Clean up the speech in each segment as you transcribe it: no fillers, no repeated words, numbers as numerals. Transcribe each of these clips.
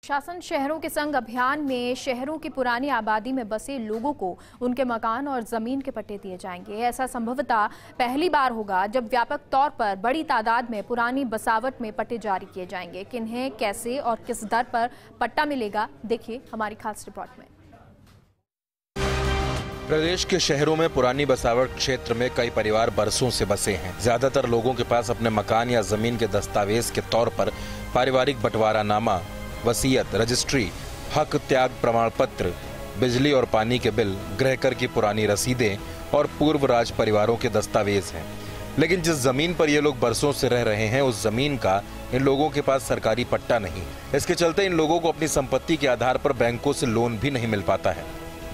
शासन शहरों के संग अभियान में शहरों की पुरानी आबादी में बसे लोगों को उनके मकान और जमीन के पट्टे दिए जाएंगे। ऐसा संभवतः पहली बार होगा जब व्यापक तौर पर बड़ी तादाद में पुरानी बसावट में पट्टे जारी किए जाएंगे। किन्हें कैसे और किस दर पर पट्टा मिलेगा, देखिए हमारी खास रिपोर्ट में। प्रदेश के शहरों में पुरानी बसावट क्षेत्र में कई परिवार बरसों से बसे हैं। ज्यादातर लोगों के पास अपने मकान या जमीन के दस्तावेज के तौर पर पारिवारिक बंटवारानामा, वसीयत, रजिस्ट्री, हक त्याग प्रमाण पत्र, बिजली और पानी के बिल, गृहकर की पुरानी रसीदें और पूर्व राज परिवारों के दस्तावेज हैं। लेकिन जिस जमीन पर ये लोग बरसों से रह रहे हैं, उस जमीन का इन लोगों के पास सरकारी पट्टा नहीं। इसके चलते इन लोगों को अपनी संपत्ति के आधार पर बैंकों से लोन भी नहीं मिल पाता है।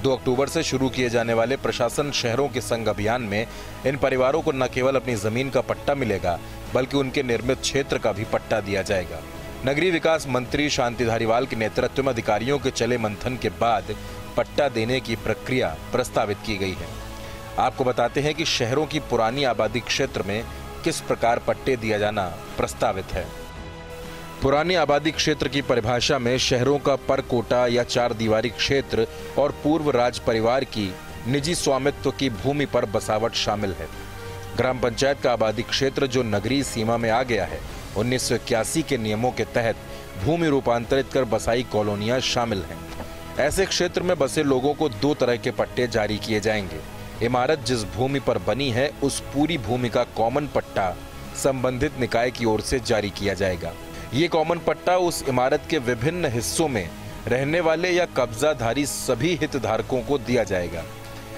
2 अक्टूबर से शुरू किए जाने वाले प्रशासन शहरों के संग अभियान में इन परिवारों को न केवल अपनी जमीन का पट्टा मिलेगा, बल्कि उनके निर्मित क्षेत्र का भी पट्टा दिया जाएगा। नगरीय विकास मंत्री शांति धारीवाल के नेतृत्व में अधिकारियों के चले मंथन के बाद पट्टा देने की प्रक्रिया प्रस्तावित की गई है। आपको बताते हैं कि शहरों की पुरानी आबादी क्षेत्र में किस प्रकार पट्टे दिया जाना प्रस्तावित है। पुरानी आबादी क्षेत्र की परिभाषा में शहरों का पर कोटा या 4 दीवारी क्षेत्र और पूर्व राज परिवार की निजी स्वामित्व की भूमि पर बसावट शामिल है। ग्राम पंचायत का आबादी क्षेत्र जो नगरीय सीमा में आ गया है, 1981 के नियमों के तहत भूमि रूपांतरित कर बसाई कॉलोनियां शामिल हैं। ऐसे क्षेत्र में बसे लोगों को 2 तरह के पट्टे जारी किए जाएंगे। इमारत जिस भूमि पर बनी है, उस पूरी भूमि का कॉमन पट्टा संबंधित निकाय की ओर से जारी किया जाएगा। ये कॉमन पट्टा उस इमारत के विभिन्न हिस्सों में रहने वाले या कब्जाधारी सभी हितधारकों को दिया जाएगा।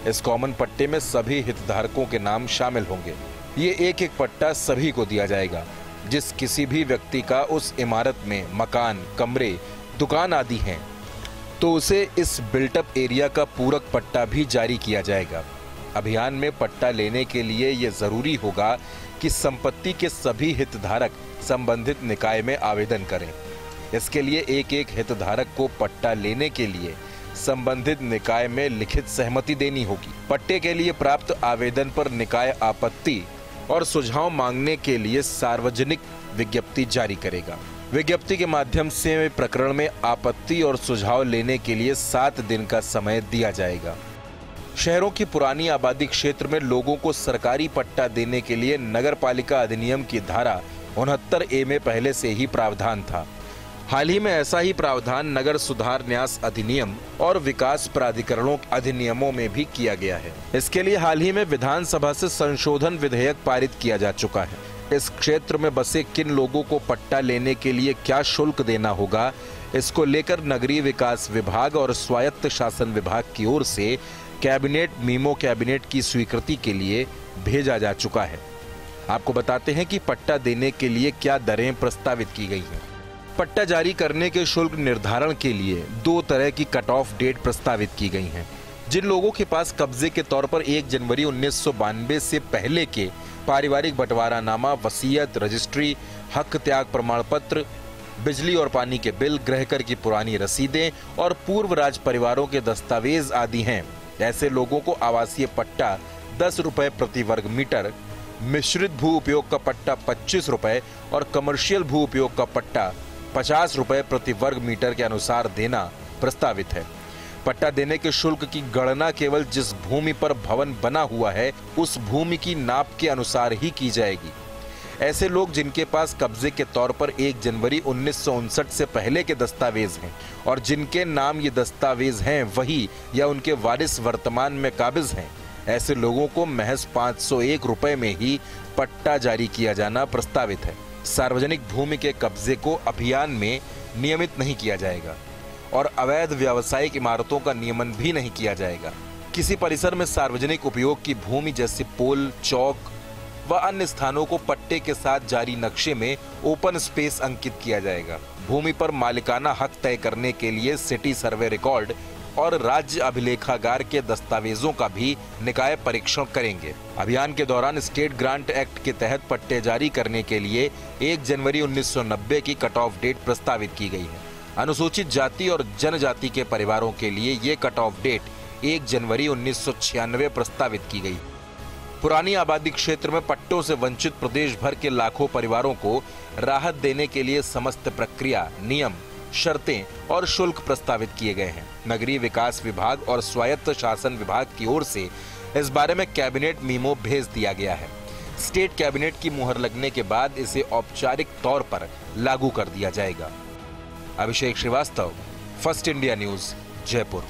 इस कॉमन पट्टे में सभी हितधारकों के नाम शामिल होंगे। ये एक पट्टा सभी को दिया जाएगा। जिस किसी भी व्यक्ति का उस इमारत में मकान, कमरे, दुकान आदि हैं, तो उसे इस बिल्टअप एरिया का पूरक पट्टा भी जारी किया जाएगा। अभियान में पट्टा लेने के लिए ये जरूरी होगा कि संपत्ति के सभी हितधारक संबंधित निकाय में आवेदन करें। इसके लिए एक हितधारक को पट्टा लेने के लिए संबंधित निकाय में लिखित सहमति देनी होगी। पट्टे के लिए प्राप्त आवेदन पर निकाय आपत्ति और सुझाव मांगने के लिए सार्वजनिक विज्ञप्ति जारी करेगा। विज्ञप्ति के माध्यम से प्रकरण में आपत्ति और सुझाव लेने के लिए 7 दिन का समय दिया जाएगा। शहरों की पुरानी आबादी क्षेत्र में लोगों को सरकारी पट्टा देने के लिए नगर पालिका अधिनियम की धारा 69A में पहले से ही प्रावधान था। हाल ही में ऐसा ही प्रावधान नगर सुधार न्यास अधिनियम और विकास प्राधिकरणों अधिनियमों में भी किया गया है। इसके लिए हाल ही में विधानसभा से संशोधन विधेयक पारित किया जा चुका है। इस क्षेत्र में बसे किन लोगों को पट्टा लेने के लिए क्या शुल्क देना होगा, इसको लेकर नगरीय विकास विभाग और स्वायत्त शासन विभाग की ओर से कैबिनेट की स्वीकृति के लिए भेजा जा चुका है। आपको बताते हैं कि पट्टा देने के लिए क्या दरें प्रस्तावित की गई हैं। पट्टा जारी करने के शुल्क निर्धारण के लिए 2 तरह की कट ऑफ डेट प्रस्तावित की गई हैं। जिन लोगों के पास कब्जे के तौर पर 1 जनवरी 1992 से पहले के पारिवारिक बंटवारानामा, वसीयत, रजिस्ट्री, हक त्याग प्रमाण पत्र, बिजली और पानी के बिल, गृहकर की पुरानी रसीदें और पूर्व राज परिवारों के दस्तावेज आदि हैं, ऐसे लोगों को आवासीय पट्टा 10 रुपए प्रति वर्ग मीटर, मिश्रित भू उपयोग का पट्टा 25 रुपए और कमर्शियल भू उपयोग का पट्टा 50 रुपए प्रति वर्ग मीटर के अनुसार देना प्रस्तावित है। पट्टा देने के शुल्क की गणना केवल जिस भूमि पर भवन बना हुआ है, उस भूमि की नाप के अनुसार ही की जाएगी। ऐसे लोग जिनके पास कब्जे के तौर पर 1 जनवरी 1959 से पहले के दस्तावेज हैं और जिनके नाम ये दस्तावेज हैं वही या उनके वारिस वर्तमान में काबिज हैं, ऐसे लोगों को महज 501 रुपए में ही पट्टा जारी किया जाना प्रस्तावित है। सार्वजनिक भूमि के कब्जे को अभियान में नियमित नहीं किया जाएगा और अवैध व्यावसायिक इमारतों का नियमन भी नहीं किया जाएगा। किसी परिसर में सार्वजनिक उपयोग की भूमि जैसे पोल, चौक व अन्य स्थानों को पट्टे के साथ जारी नक्शे में ओपन स्पेस अंकित किया जाएगा। भूमि पर मालिकाना हक तय करने के लिए सिटी सर्वे रिकॉर्ड और राज्य अभिलेखागार के दस्तावेजों का भी निकाय परीक्षण करेंगे। अभियान के दौरान स्टेट ग्रांट एक्ट के तहत पट्टे जारी करने के लिए 1 जनवरी 1990 की कट ऑफ डेट प्रस्तावित की गई है। अनुसूचित जाति और जनजाति के परिवारों के लिए ये कट ऑफ डेट 1 जनवरी 1996 प्रस्तावित की गई। पुरानी आबादी क्षेत्र में पट्टों से वंचित प्रदेश भर के लाखों परिवारों को राहत देने के लिए समस्त प्रक्रिया, नियम शर्तें और शुल्क प्रस्तावित किए गए हैं। नगरीय विकास विभाग और स्वायत्त शासन विभाग की ओर से इस बारे में कैबिनेट मीमो भेज दिया गया है। स्टेट कैबिनेट की मुहर लगने के बाद इसे औपचारिक तौर पर लागू कर दिया जाएगा। Abhishek Srivastava, first India news, Jaipur.